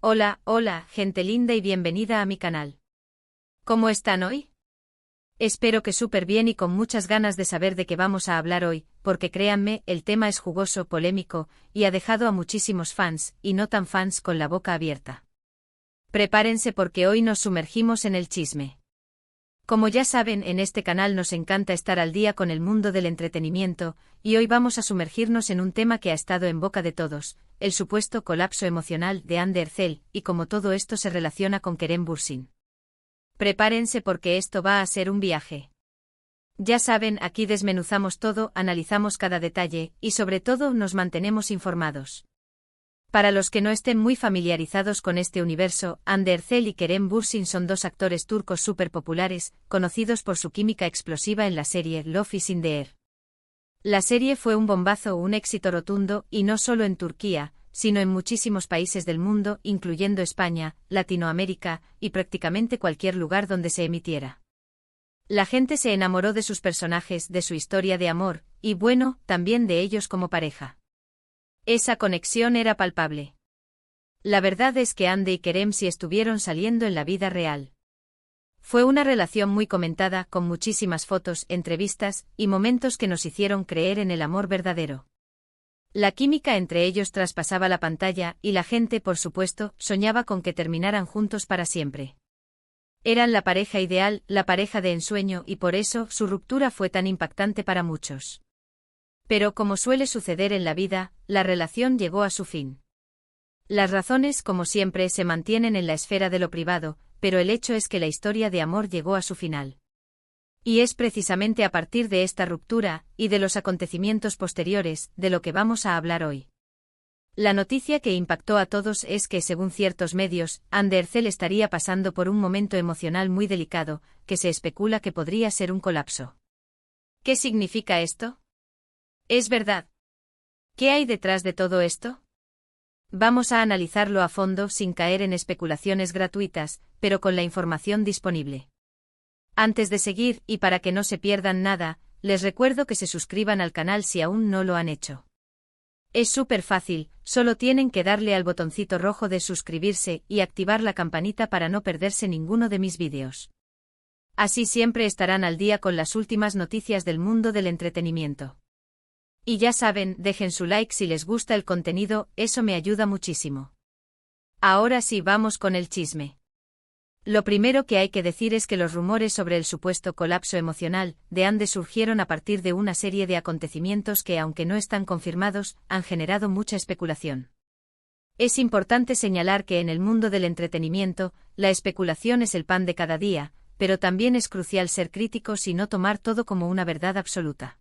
Hola, hola, gente linda y bienvenida a mi canal. ¿Cómo están hoy? Espero que súper bien y con muchas ganas de saber de qué vamos a hablar hoy, porque créanme, el tema es jugoso, polémico, y ha dejado a muchísimos fans, y no tan fans, con la boca abierta. Prepárense porque hoy nos sumergimos en el chisme. Como ya saben, en este canal nos encanta estar al día con el mundo del entretenimiento, y hoy vamos a sumergirnos en un tema que ha estado en boca de todos, el supuesto colapso emocional de Anne Ercel, y cómo todo esto se relaciona con Kerem Bürsin. Prepárense porque esto va a ser un viaje. Ya saben, aquí desmenuzamos todo, analizamos cada detalle, y sobre todo nos mantenemos informados. Para los que no estén muy familiarizados con este universo, Hande Erçel y Kerem Bürsin son dos actores turcos súper populares, conocidos por su química explosiva en la serie Love is in the Air. La serie fue un bombazo, un éxito rotundo, y no solo en Turquía, sino en muchísimos países del mundo, incluyendo España, Latinoamérica, y prácticamente cualquier lugar donde se emitiera. La gente se enamoró de sus personajes, de su historia de amor, y bueno, también de ellos como pareja. Esa conexión era palpable. La verdad es que Hande y Kerem sí estuvieron saliendo en la vida real. Fue una relación muy comentada, con muchísimas fotos, entrevistas, y momentos que nos hicieron creer en el amor verdadero. La química entre ellos traspasaba la pantalla, y la gente, por supuesto, soñaba con que terminaran juntos para siempre. Eran la pareja ideal, la pareja de ensueño, y por eso su ruptura fue tan impactante para muchos. Pero como suele suceder en la vida, la relación llegó a su fin. Las razones, como siempre, se mantienen en la esfera de lo privado, pero el hecho es que la historia de amor llegó a su final. Y es precisamente a partir de esta ruptura, y de los acontecimientos posteriores, de lo que vamos a hablar hoy. La noticia que impactó a todos es que, según ciertos medios, Hande Erçel estaría pasando por un momento emocional muy delicado, que se especula que podría ser un colapso. ¿Qué significa esto? ¿Es verdad? ¿Qué hay detrás de todo esto? Vamos a analizarlo a fondo sin caer en especulaciones gratuitas, pero con la información disponible. Antes de seguir, y para que no se pierdan nada, les recuerdo que se suscriban al canal si aún no lo han hecho. Es súper fácil, solo tienen que darle al botoncito rojo de suscribirse y activar la campanita para no perderse ninguno de mis vídeos. Así siempre estarán al día con las últimas noticias del mundo del entretenimiento. Y ya saben, dejen su like si les gusta el contenido, eso me ayuda muchísimo. Ahora sí, vamos con el chisme. Lo primero que hay que decir es que los rumores sobre el supuesto colapso emocional de Hande surgieron a partir de una serie de acontecimientos que, aunque no están confirmados, han generado mucha especulación. Es importante señalar que en el mundo del entretenimiento, la especulación es el pan de cada día, pero también es crucial ser críticos y no tomar todo como una verdad absoluta.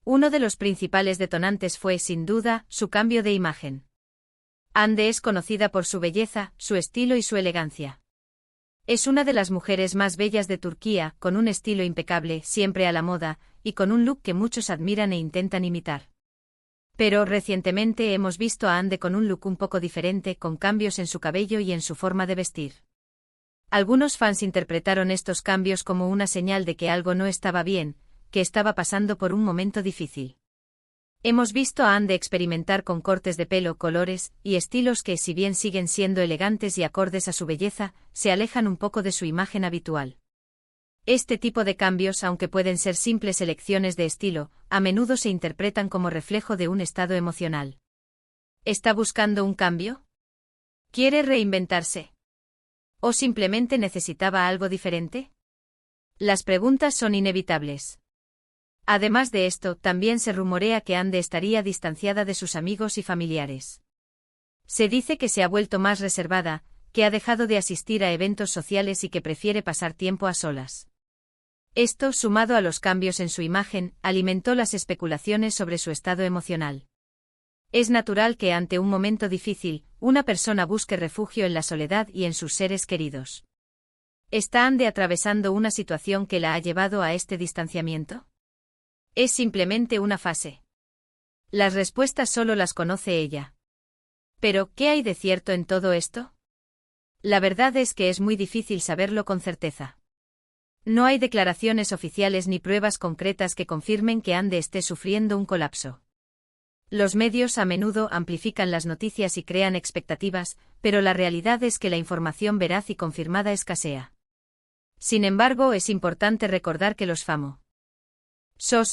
Uno de los principales detonantes fue, sin duda, su cambio de imagen. Hande es conocida por su belleza, su estilo y su elegancia. Es una de las mujeres más bellas de Turquía, con un estilo impecable, siempre a la moda, y con un look que muchos admiran e intentan imitar. Pero recientemente hemos visto a Hande con un look un poco diferente, con cambios en su cabello y en su forma de vestir. Algunos fans interpretaron estos cambios como una señal de que algo no estaba bien, que estaba pasando por un momento difícil. Hemos visto a Hande experimentar con cortes de pelo, colores y estilos que, si bien siguen siendo elegantes y acordes a su belleza, se alejan un poco de su imagen habitual. Este tipo de cambios, aunque pueden ser simples elecciones de estilo, a menudo se interpretan como reflejo de un estado emocional. ¿Está buscando un cambio? ¿Quiere reinventarse? ¿O simplemente necesitaba algo diferente? Las preguntas son inevitables. Además de esto, también se rumorea que Hande estaría distanciada de sus amigos y familiares. Se dice que se ha vuelto más reservada, que ha dejado de asistir a eventos sociales y que prefiere pasar tiempo a solas. Esto, sumado a los cambios en su imagen, alimentó las especulaciones sobre su estado emocional. Es natural que ante un momento difícil, una persona busque refugio en la soledad y en sus seres queridos. ¿Está Hande atravesando una situación que la ha llevado a este distanciamiento? ¿Es simplemente una fase? Las respuestas solo las conoce ella. Pero, ¿qué hay de cierto en todo esto? La verdad es que es muy difícil saberlo con certeza. No hay declaraciones oficiales ni pruebas concretas que confirmen que Hande esté sufriendo un colapso. Los medios a menudo amplifican las noticias y crean expectativas, pero la realidad es que la información veraz y confirmada escasea. Sin embargo, es importante recordar que los famosos,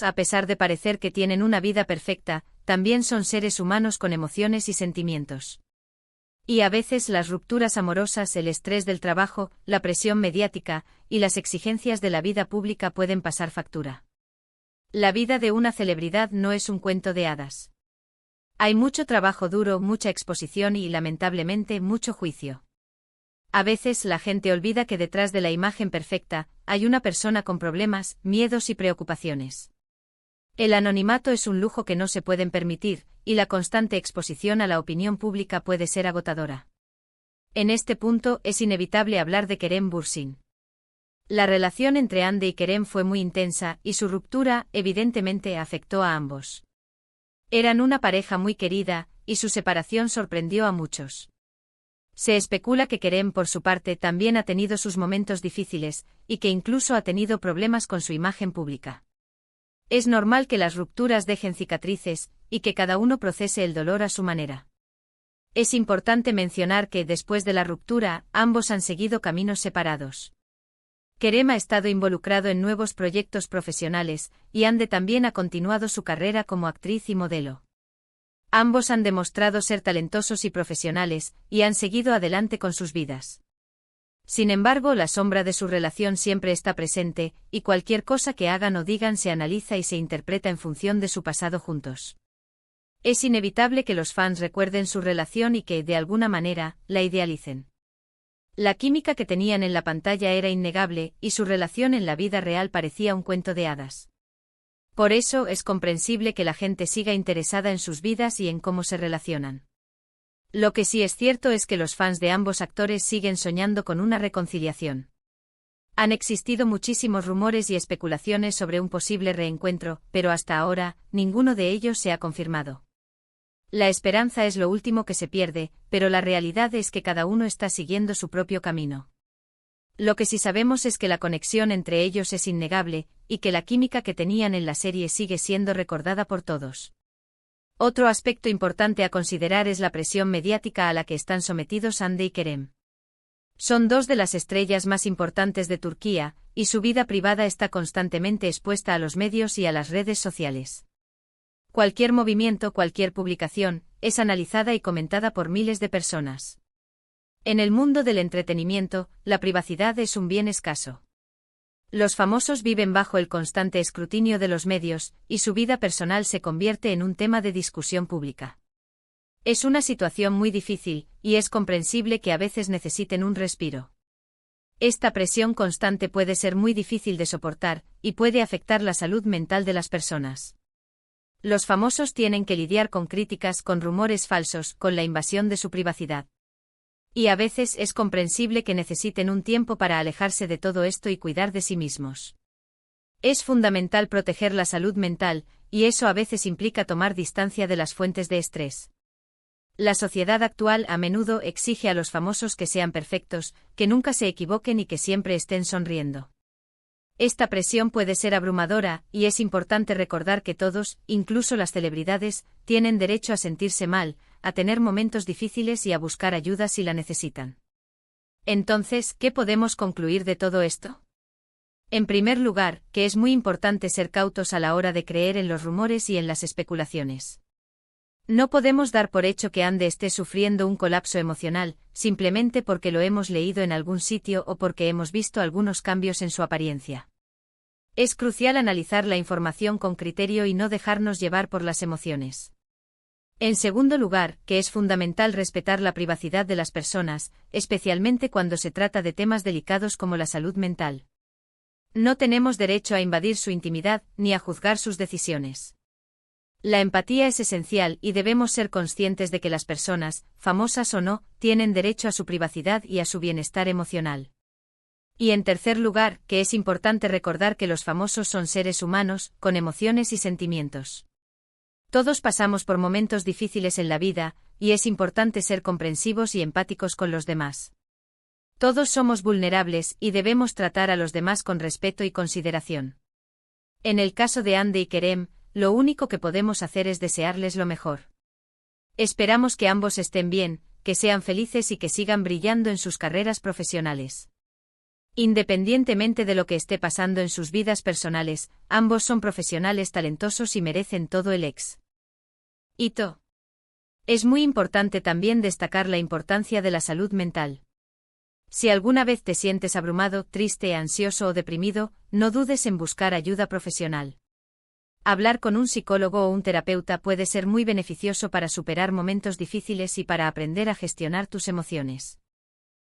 a pesar de parecer que tienen una vida perfecta, también son seres humanos con emociones y sentimientos. Y a veces las rupturas amorosas, el estrés del trabajo, la presión mediática y las exigencias de la vida pública pueden pasar factura. La vida de una celebridad no es un cuento de hadas. Hay mucho trabajo duro, mucha exposición y, lamentablemente, mucho juicio. A veces la gente olvida que detrás de la imagen perfecta hay una persona con problemas, miedos y preocupaciones. El anonimato es un lujo que no se pueden permitir, y la constante exposición a la opinión pública puede ser agotadora. En este punto es inevitable hablar de Kerem Bürsin. La relación entre Hande y Kerem fue muy intensa, y su ruptura, evidentemente, afectó a ambos. Eran una pareja muy querida, y su separación sorprendió a muchos. Se especula que Kerem, por su parte, también ha tenido sus momentos difíciles, y que incluso ha tenido problemas con su imagen pública. Es normal que las rupturas dejen cicatrices, y que cada uno procese el dolor a su manera. Es importante mencionar que, después de la ruptura, ambos han seguido caminos separados. Kerem ha estado involucrado en nuevos proyectos profesionales, y Hande también ha continuado su carrera como actriz y modelo. Ambos han demostrado ser talentosos y profesionales, y han seguido adelante con sus vidas. Sin embargo, la sombra de su relación siempre está presente, y cualquier cosa que hagan o digan se analiza y se interpreta en función de su pasado juntos. Es inevitable que los fans recuerden su relación y que, de alguna manera, la idealicen. La química que tenían en la pantalla era innegable, y su relación en la vida real parecía un cuento de hadas. Por eso es comprensible que la gente siga interesada en sus vidas y en cómo se relacionan. Lo que sí es cierto es que los fans de ambos actores siguen soñando con una reconciliación. Han existido muchísimos rumores y especulaciones sobre un posible reencuentro, pero hasta ahora, ninguno de ellos se ha confirmado. La esperanza es lo último que se pierde, pero la realidad es que cada uno está siguiendo su propio camino. Lo que sí sabemos es que la conexión entre ellos es innegable, y que la química que tenían en la serie sigue siendo recordada por todos. Otro aspecto importante a considerar es la presión mediática a la que están sometidos Hande y Kerem. Son dos de las estrellas más importantes de Turquía, y su vida privada está constantemente expuesta a los medios y a las redes sociales. Cualquier movimiento, cualquier publicación, es analizada y comentada por miles de personas. En el mundo del entretenimiento, la privacidad es un bien escaso. Los famosos viven bajo el constante escrutinio de los medios, y su vida personal se convierte en un tema de discusión pública. Es una situación muy difícil, y es comprensible que a veces necesiten un respiro. Esta presión constante puede ser muy difícil de soportar, y puede afectar la salud mental de las personas. Los famosos tienen que lidiar con críticas, con rumores falsos, con la invasión de su privacidad. Y a veces es comprensible que necesiten un tiempo para alejarse de todo esto y cuidar de sí mismos. Es fundamental proteger la salud mental, y eso a veces implica tomar distancia de las fuentes de estrés. La sociedad actual a menudo exige a los famosos que sean perfectos, que nunca se equivoquen y que siempre estén sonriendo. Esta presión puede ser abrumadora, y es importante recordar que todos, incluso las celebridades, tienen derecho a sentirse mal, a tener momentos difíciles y a buscar ayuda si la necesitan. Entonces, ¿qué podemos concluir de todo esto? En primer lugar, que es muy importante ser cautos a la hora de creer en los rumores y en las especulaciones. No podemos dar por hecho que Hande esté sufriendo un colapso emocional, simplemente porque lo hemos leído en algún sitio o porque hemos visto algunos cambios en su apariencia. Es crucial analizar la información con criterio y no dejarnos llevar por las emociones. En segundo lugar, que es fundamental respetar la privacidad de las personas, especialmente cuando se trata de temas delicados como la salud mental. No tenemos derecho a invadir su intimidad, ni a juzgar sus decisiones. La empatía es esencial y debemos ser conscientes de que las personas, famosas o no, tienen derecho a su privacidad y a su bienestar emocional. Y en tercer lugar, que es importante recordar que los famosos son seres humanos, con emociones y sentimientos. Todos pasamos por momentos difíciles en la vida, y es importante ser comprensivos y empáticos con los demás. Todos somos vulnerables y debemos tratar a los demás con respeto y consideración. En el caso de Hande y Kerem, lo único que podemos hacer es desearles lo mejor. Esperamos que ambos estén bien, que sean felices y que sigan brillando en sus carreras profesionales. Independientemente de lo que esté pasando en sus vidas personales, ambos son profesionales talentosos y merecen todo el éxito. Es muy importante también destacar la importancia de la salud mental. Si alguna vez te sientes abrumado, triste, ansioso o deprimido, no dudes en buscar ayuda profesional. Hablar con un psicólogo o un terapeuta puede ser muy beneficioso para superar momentos difíciles y para aprender a gestionar tus emociones.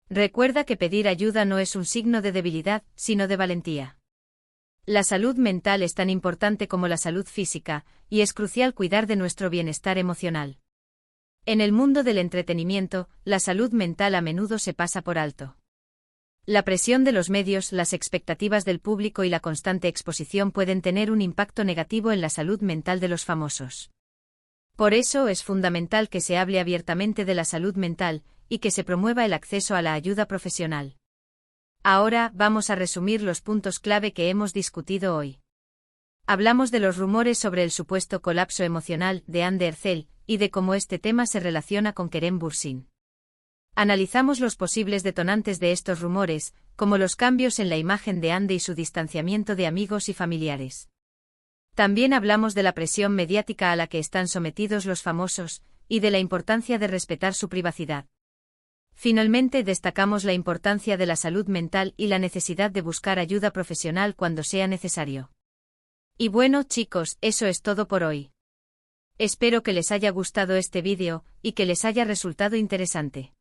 Recuerda que pedir ayuda no es un signo de debilidad, sino de valentía. La salud mental es tan importante como la salud física, y es crucial cuidar de nuestro bienestar emocional. En el mundo del entretenimiento, la salud mental a menudo se pasa por alto. La presión de los medios, las expectativas del público y la constante exposición pueden tener un impacto negativo en la salud mental de los famosos. Por eso es fundamental que se hable abiertamente de la salud mental, y que se promueva el acceso a la ayuda profesional. Ahora, vamos a resumir los puntos clave que hemos discutido hoy. Hablamos de los rumores sobre el supuesto colapso emocional de Anne Ercel, y de cómo este tema se relaciona con Kerem Bürsin. Analizamos los posibles detonantes de estos rumores, como los cambios en la imagen de Anne y su distanciamiento de amigos y familiares. También hablamos de la presión mediática a la que están sometidos los famosos, y de la importancia de respetar su privacidad. Finalmente destacamos la importancia de la salud mental y la necesidad de buscar ayuda profesional cuando sea necesario. Y bueno chicos, eso es todo por hoy. Espero que les haya gustado este vídeo, y que les haya resultado interesante.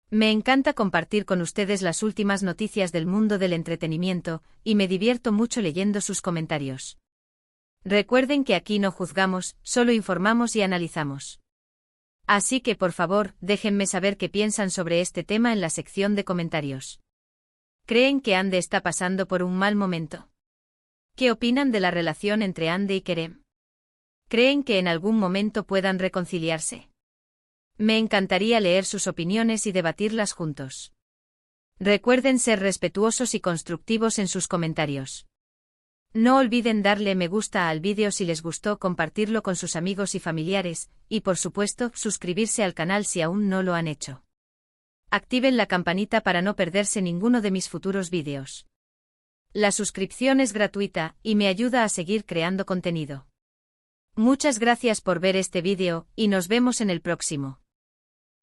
Me encanta compartir con ustedes las últimas noticias del mundo del entretenimiento, y me divierto mucho leyendo sus comentarios. Recuerden que aquí no juzgamos, solo informamos y analizamos. Así que por favor, déjenme saber qué piensan sobre este tema en la sección de comentarios. ¿Creen que Anne está pasando por un mal momento? ¿Qué opinan de la relación entre Anne y Kerem? ¿Creen que en algún momento puedan reconciliarse? Me encantaría leer sus opiniones y debatirlas juntos. Recuerden ser respetuosos y constructivos en sus comentarios. No olviden darle me gusta al vídeo si les gustó, compartirlo con sus amigos y familiares, y por supuesto, suscribirse al canal si aún no lo han hecho. Activen la campanita para no perderse ninguno de mis futuros vídeos. La suscripción es gratuita, y me ayuda a seguir creando contenido. Muchas gracias por ver este vídeo, y nos vemos en el próximo.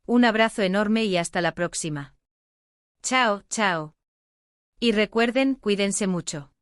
Un abrazo enorme y hasta la próxima. Chao, chao. Y recuerden, cuídense mucho.